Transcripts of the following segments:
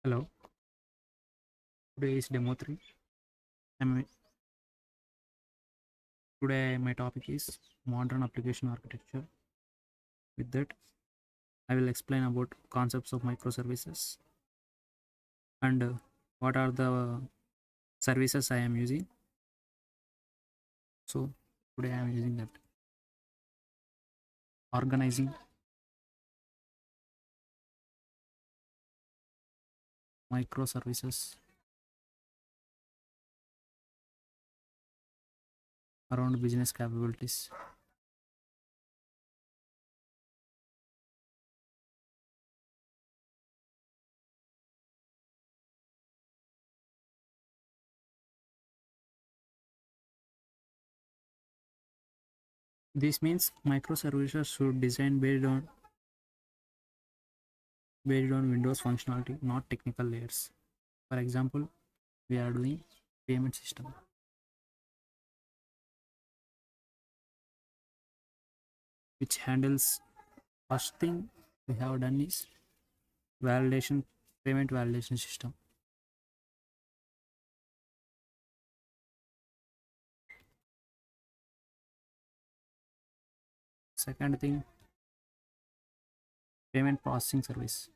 Hello, today is demo 3. I'm, Today my topic is modern application architecture. With that, I will explain about concepts of microservices and what are the services I am using. So today I am using that organizing microservices around business capabilities. This means microservices should design based on Windows functionality, not technical layers. For example, we are doing payment system, which handles first thing we have done is validation, payment validation system. Second thing, payment processing service.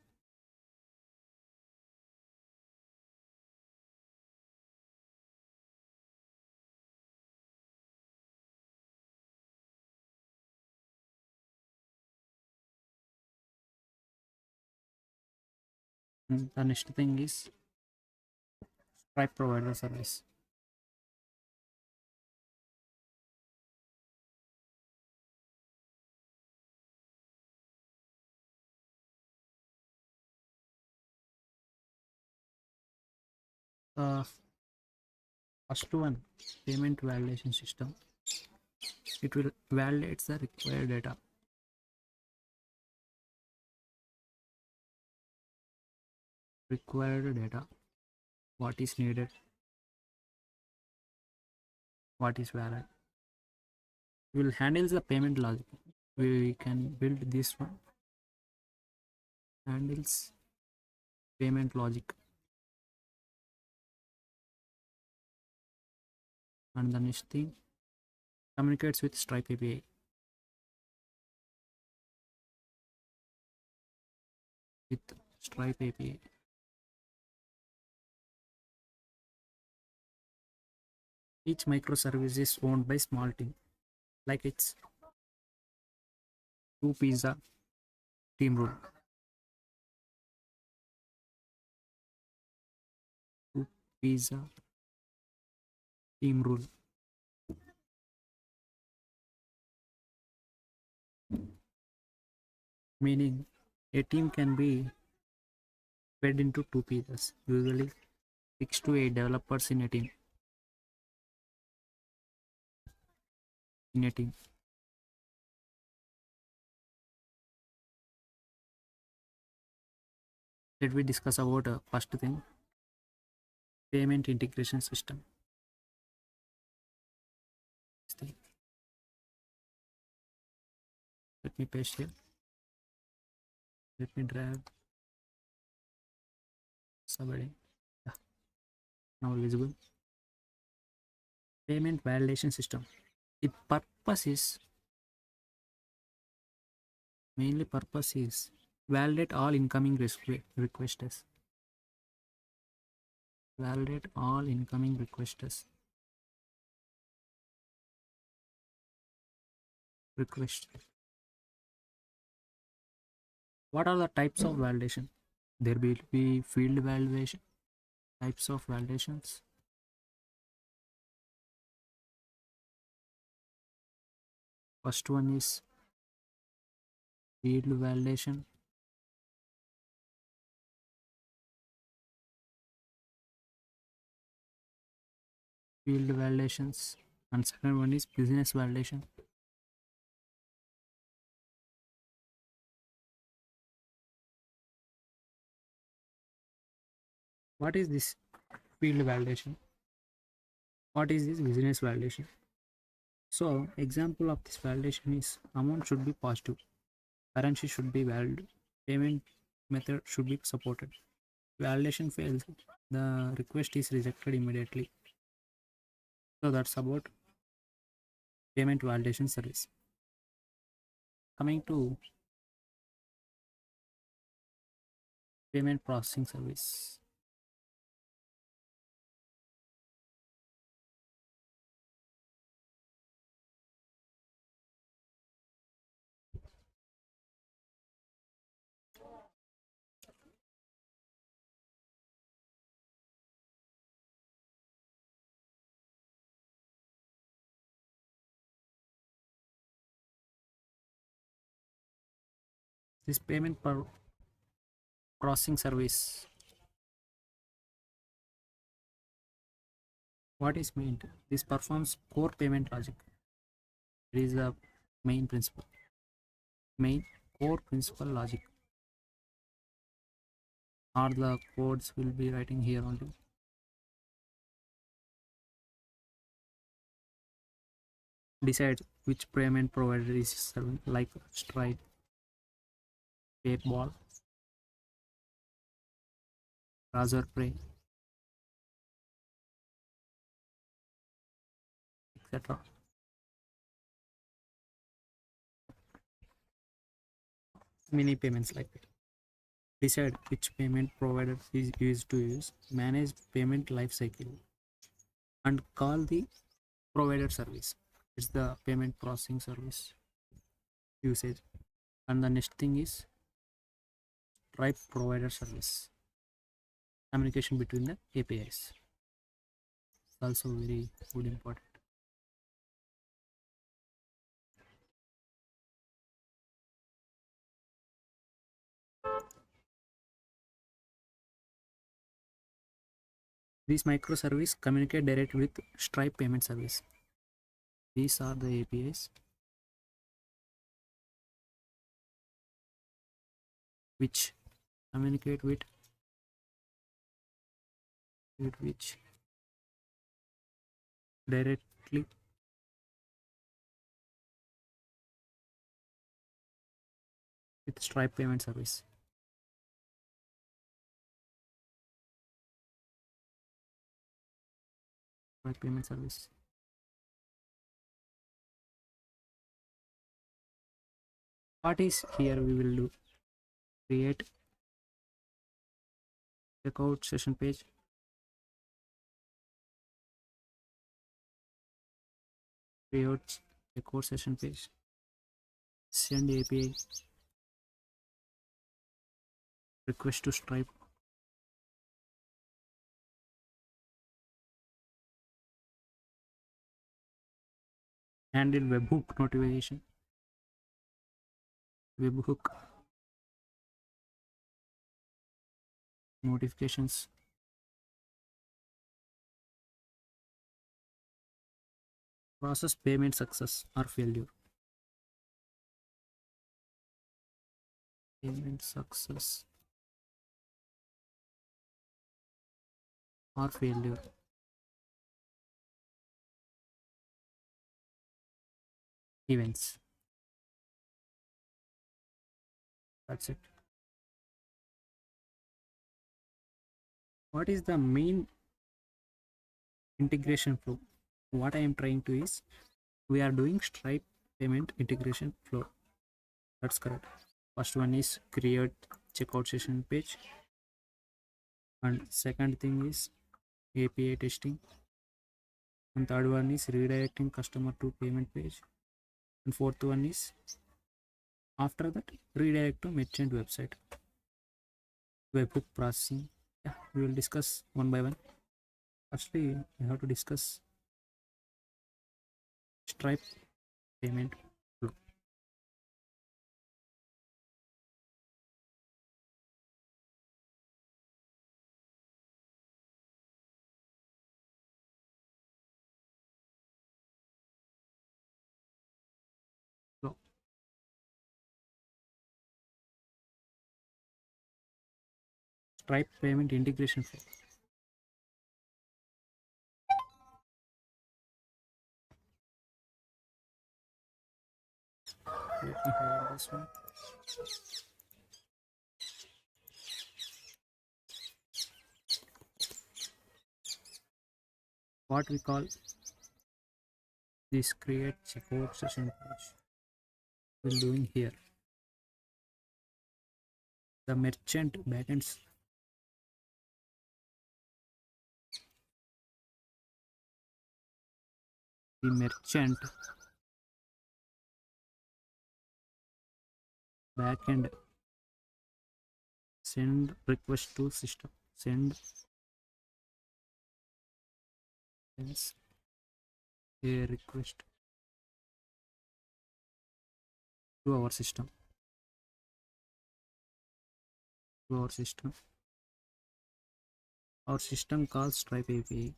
The next thing is Stripe provider service. The first one, payment validation system. It will validate the required data. Required data. What is needed? What is valid? We will handle the payment logic. We can build this one. Handles payment logic. And the next thing, communicates with Stripe API. With Stripe API. Each microservice is owned by small team, like it's two pizza team rule. Two pizza team rule. Meaning a team can be fed into two pizzas, usually 6 to 8 developers in a team. Let me discuss about first thing, payment integration system. Let me paste here. Let me drag subheading. Yeah, now visible. Payment validation system. Its mainly purpose is validate all incoming requests. Validate all incoming requests. What are the types of validation? There will be field validation, types of validations. First one is field validation. Field validations. And second one is business validation. What is this field validation? What is this business validation? So example of this validation is amount should be positive, currency should be valid, payment method should be supported, validation fails, the request is rejected immediately. So that's about payment validation service. Coming to payment processing service. This processing service, what is meant? This performs core payment logic. It is the main principle, main core principle logic, or the codes will be writing here only. Decide which payment provider is serving, like Stripe, PayPal, Razorpay, etc. Many payments like that. Decide which payment provider is used to use, manage payment lifecycle, and call the provider service. It's the payment processing service usage. And the next thing is Stripe provider service, communication between the APIs. It's also very good important. These microservices communicate directly with Stripe payment service. These are the APIs which communicate with which directly with Stripe payment service. Stripe payment service. What is here we will do? Create checkout session page. Create checkout session page. Send API request to Stripe. Handle webhook notification. Webhook notifications. Process payment success or failure. Payment success or failure. Events. That's it. What is the main integration flow? What I am trying to is we are doing Stripe payment integration flow. That's correct. First one is create checkout session page, and second thing is API testing, and third one is redirecting customer to payment page, and fourth one is after that redirect to merchant website. Webhook processing. Yeah, we will discuss one by one. Firstly, we have to discuss Stripe payment flow. Flow. Stripe payment integration flow. Let me highlight this one. what we call this create checkout session page. We're doing here the merchant backends. The merchant backend send request to system, send sends a request to our system, our system calls Stripe API.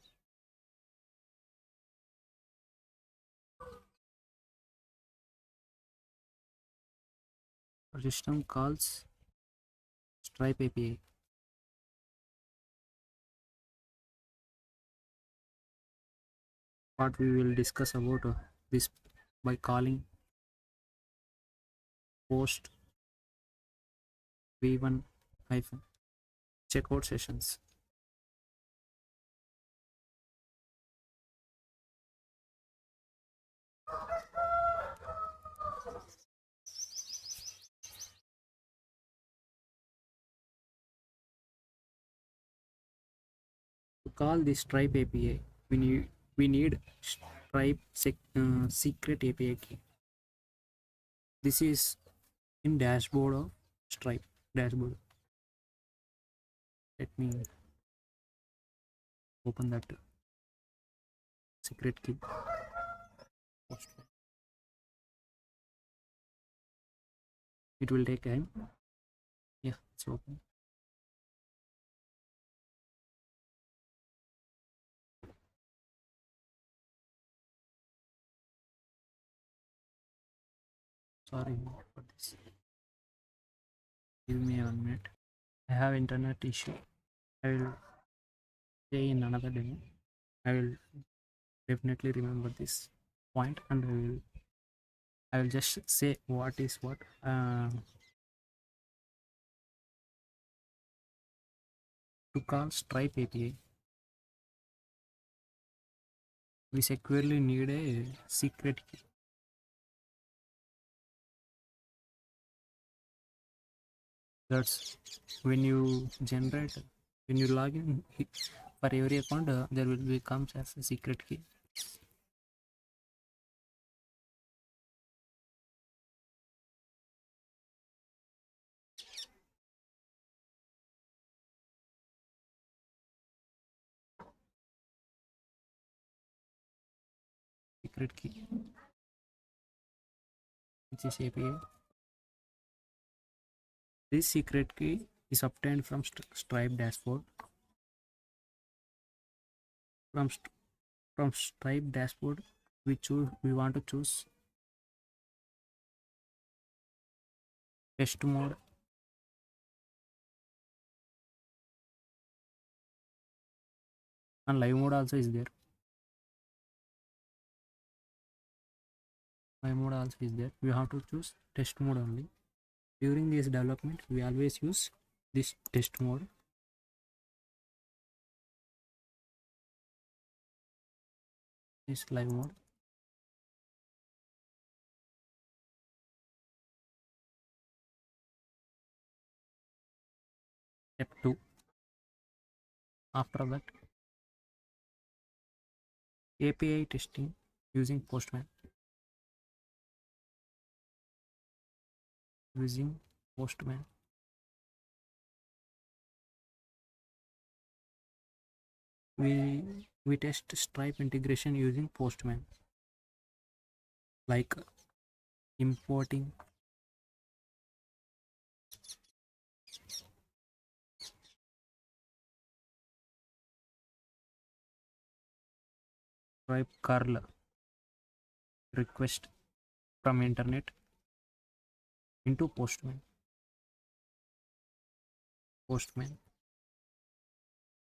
Our system calls Stripe API. What we will discuss about this by calling post v1 hyphen checkout sessions. To call this Stripe API, we need Stripe secret API key. This is in dashboard of Stripe dashboard. Let me open that secret key. It will take time. Yeah, it's open. Sorry for this. Give me 1 minute. I have internet issue. I will say in another demo. I will definitely remember this point, and I will just say what is what. To call Stripe API, we securely need a secret key. That's when you log in for every account, there will be comes as a secret key. Secret key, which is API. This secret key is obtained from Stripe dashboard. From Stripe dashboard, we want to choose test mode, and live mode also is there. Live mode also is there. We have to choose test mode only. During this development, we always use this test mode. This live mode. Step 2. After that, API testing using Postman. Using Postman. We test Stripe integration using Postman, like importing Stripe curl request from internet into Postman.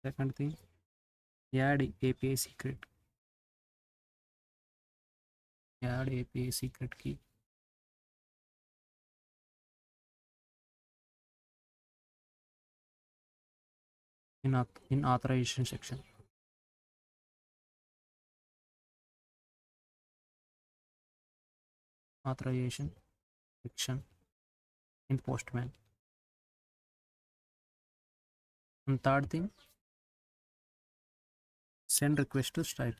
Second thing, add API secret. Add API secret key. In authorization section. authorization section in Postman. And third thing, send request to Stripe.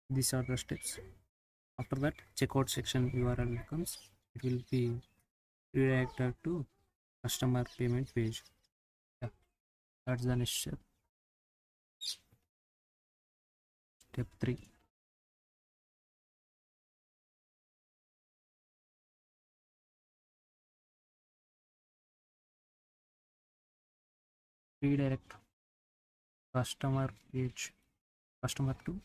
These are the steps. After that, checkout section URL comes. It will be redirected to customer payment page. Yeah, that's the next step. Step 3. Redirect customer page, customer to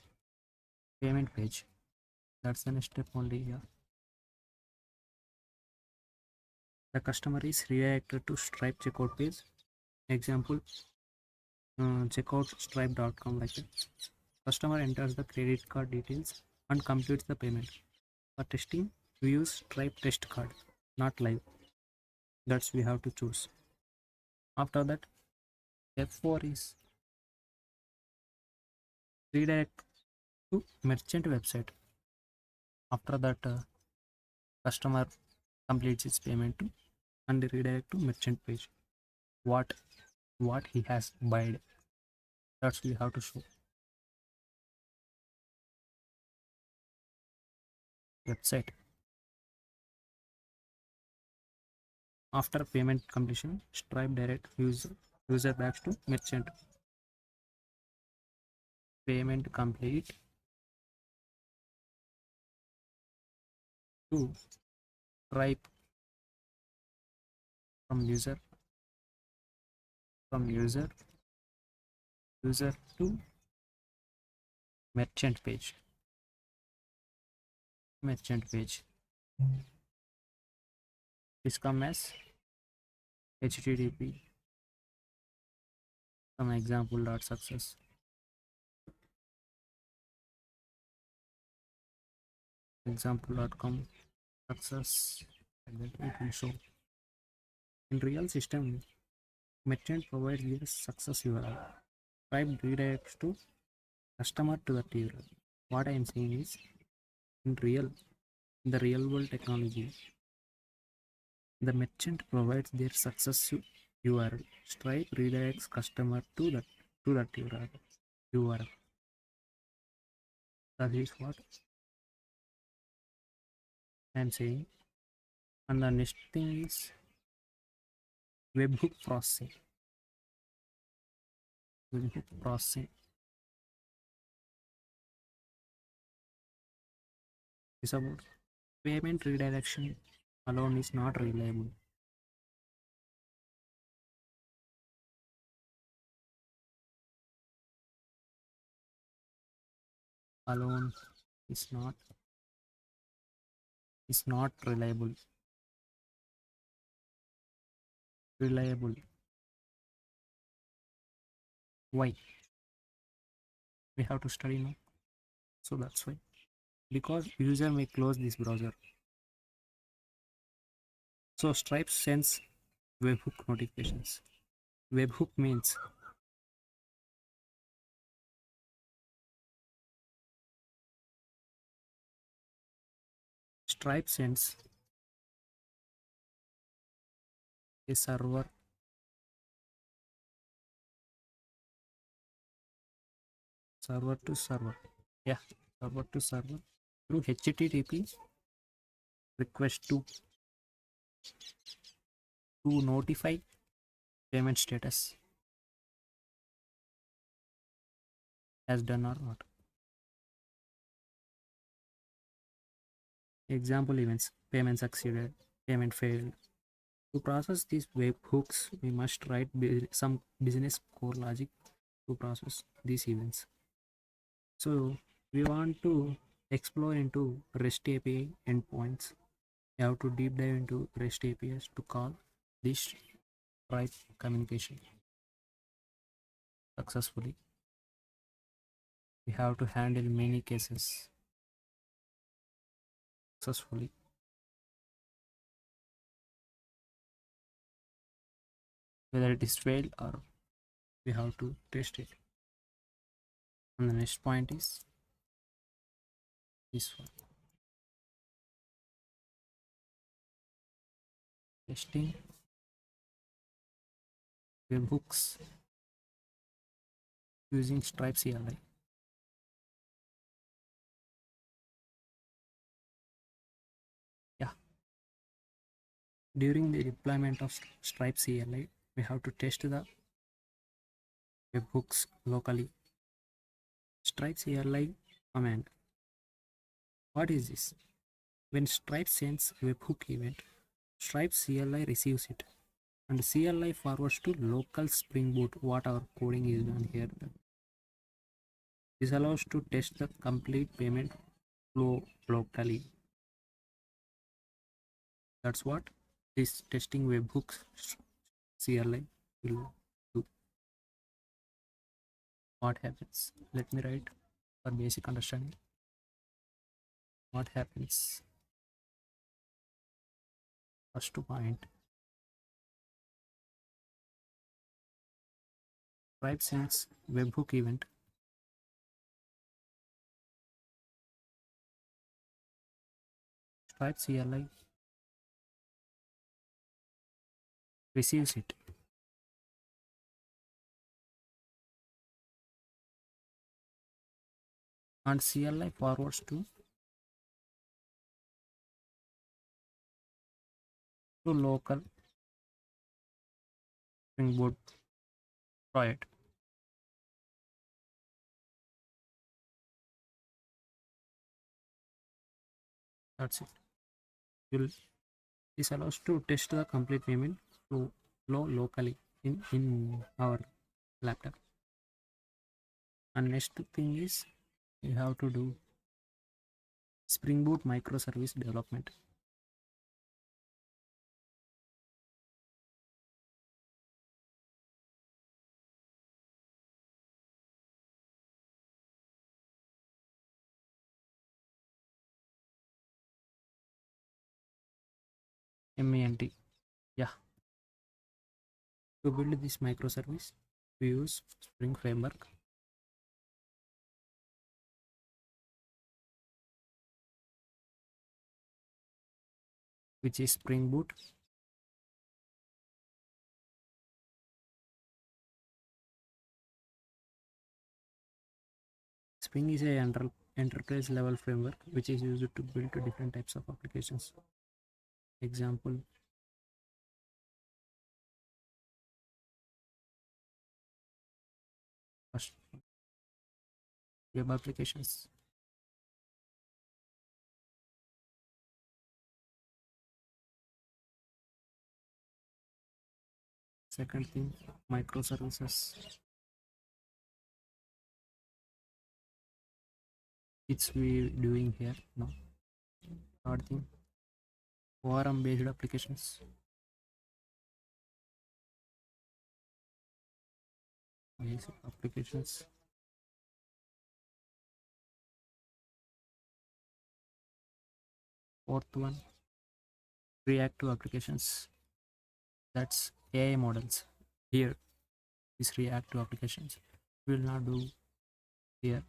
payment page. That's the next step only here. The customer is redirected to Stripe checkout page. Example, checkout stripe.com like that. Customer enters the credit card details and completes the payment. For testing, we use Stripe test card, not live. That's we have to choose. After that, F4 is redirect to merchant website. After that, customer completes his payment to and redirect to merchant page. What he has bought. That's we have to show. Website. After payment completion, Stripe direct user back to merchant. Payment complete to Stripe from user user to merchant page. This come as HTTP. Some example dot success. Example.com success, and then it will show. In real system, merchant provides the success URL. Stripe redirects to customer to that URL. What I am saying is, in the real world technology, the merchant provides their success URL. Stripe redirects customer to that URL. That is what I am saying. And the next thing is webhook processing. Is about payment redirection alone is not reliable. Alone is not reliable. Why? We have to study now. So that's why. Because user may close this browser. So Stripe sends webhook notifications. Webhook means Stripe sends a server to server. Yeah, server to server through HTTP request to notify payment status has done or not. Example events: payment succeeded, payment failed. To process these webhooks, we must write some business core logic to process these events. So we want to explore into REST API endpoints. We have to deep dive into REST APIs to call this Stripe communication successfully. We have to handle many cases successfully. Whether it is failed or we have to test it. And the next point is this one, testing webhooks using Stripe CLI. Yeah, during the deployment of Stripe CLI, we have to test the webhooks locally. Stripe CLI command. What is this? When Stripe sends webhook event, Stripe CLI receives it and CLI forwards to local Spring Boot. What our coding is done here. This allows to test the complete payment flow locally. That's what this testing webhooks CLI will do. What happens? Let me write for basic understanding. What happens? First point. Stripe sends webhook event. Stripe CLI receives it. And CLI forwards to local Spring Boot project. That's it. This allows to test the complete payment flow locally in our laptop. And next thing is you have to do Spring Boot microservice development. MENT. Yeah. To build this microservice, we use Spring Framework. Which is Spring Boot. Spring is a enterprise level framework which is used to build different types of applications. Example, first, web applications. Second thing, microservices. It's we doing here now. Third thing, ORM based applications. Basic applications. Fourth one, reactive applications. That's AI models. Here is reactive applications. Will not do here.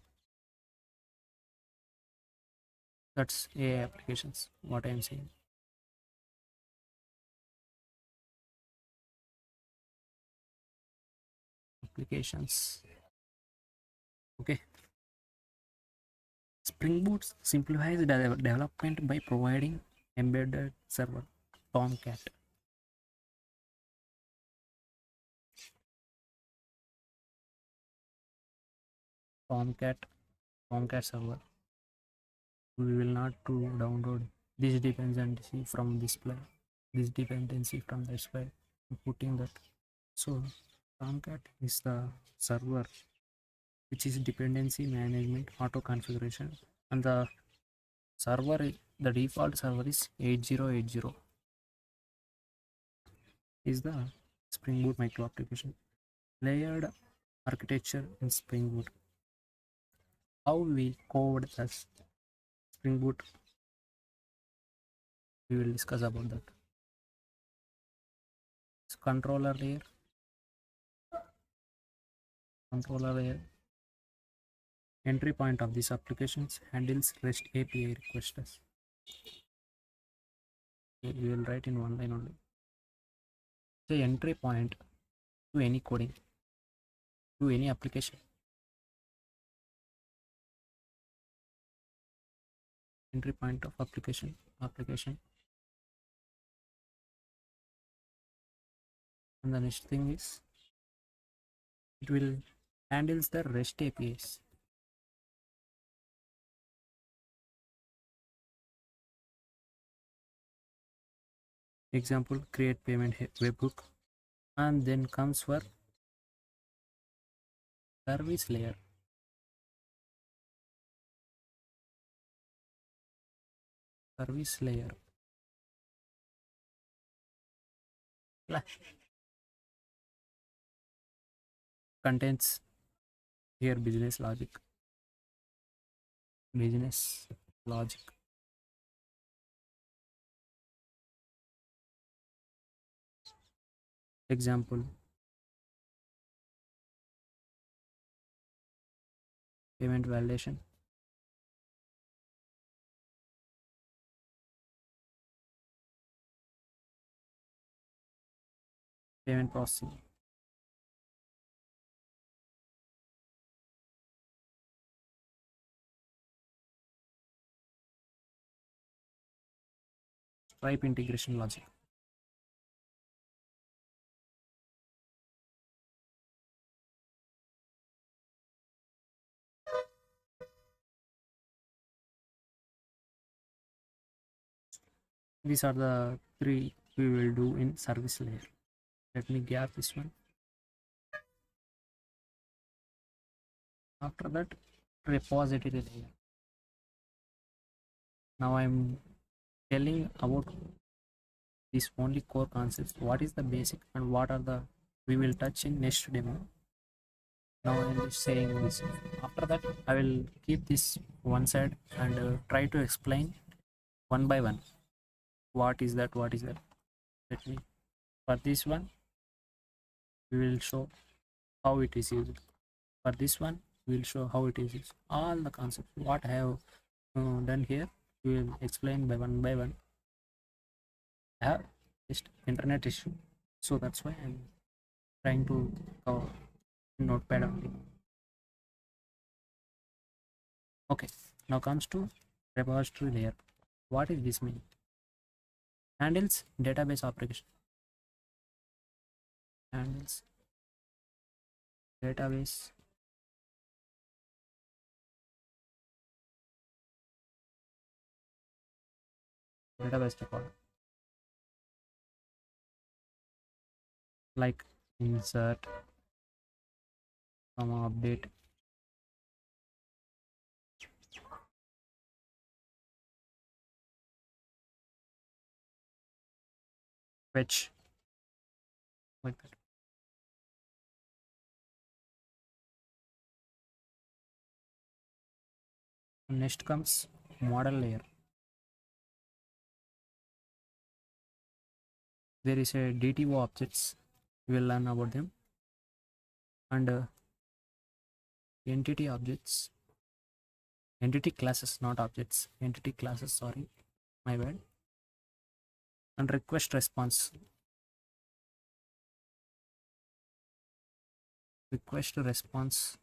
That's AI applications. What I am saying. Applications. Okay. Spring Boot simplifies development by providing embedded server Tomcat. Tomcat server. We will not to download this dependency from display. This dependency from display. Putting that. So Tomcat is the server which is dependency management auto configuration, and the server, the default server is 8080 is the Spring Boot micro application. Layered architecture in Spring Boot. How we code the Spring Boot, we will discuss about that. It's controller layer, Entry point of these applications handles REST API requests. We will write in one line only. The entry point to any coding, to any application. Entry point of application. And the next thing is it will handles the REST APIs. Example, create payment webhook, and then comes for service layer. Service layer contains here business logic. Example, payment validation, payment processing, Stripe integration logic. These are the three we will do in service layer. Let me gap this one. After that, repository layer. Now I'm telling about these only core concepts. What is the basic and what are the we will touch in next demo. Now I'm just saying this. After that, I will keep this one side and try to explain one by one. What is that? Let me. For this one, we will show how it is used. For this one, we will show how it is used. All the concepts. What I have done here, we will explain by one by one. I have just internet issue, so that's why I'm trying to cover notepad only. Okay, now comes to repository layer. What is this mean? Handles database application. Handles database record, like insert, update, fetch, like that. Next comes model layer. There is a DTO objects. We will learn about them, and entity objects, entity classes, not objects, entity classes. Sorry, my bad. And request response. Request response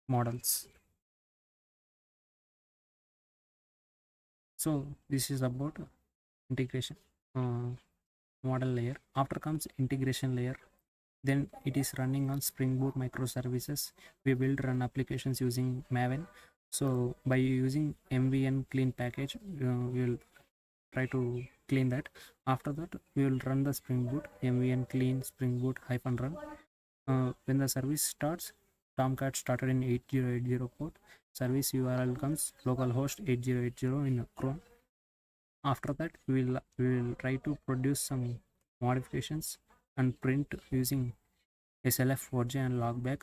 models. So this is about integration model layer. After comes integration layer. Then it is running on Spring Boot microservices. We build run applications using Maven. So by using MVN clean package, we will try to clean that. After that, we will run the Spring Boot MVN clean Spring Boot -run. When the service starts, Tomcat started in 8080 port. Service URL comes localhost 8080 in Chrome. After that, we will try to produce some modifications and print using SLF 4J and logback.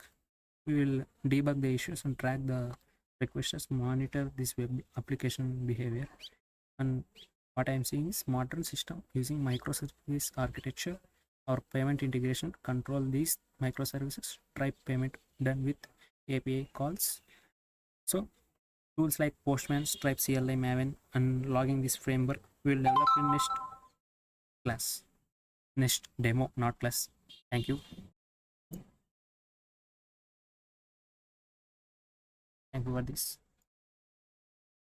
We will debug the issues and track the requests, monitor this web application behavior. And what I am seeing is modern system using microservice architecture or payment integration control these microservices. Type payment done with API calls. So tools like Postman, Stripe, CLI, Maven, and logging this framework will develop in next demo, not class. Thank you. Thank you for this.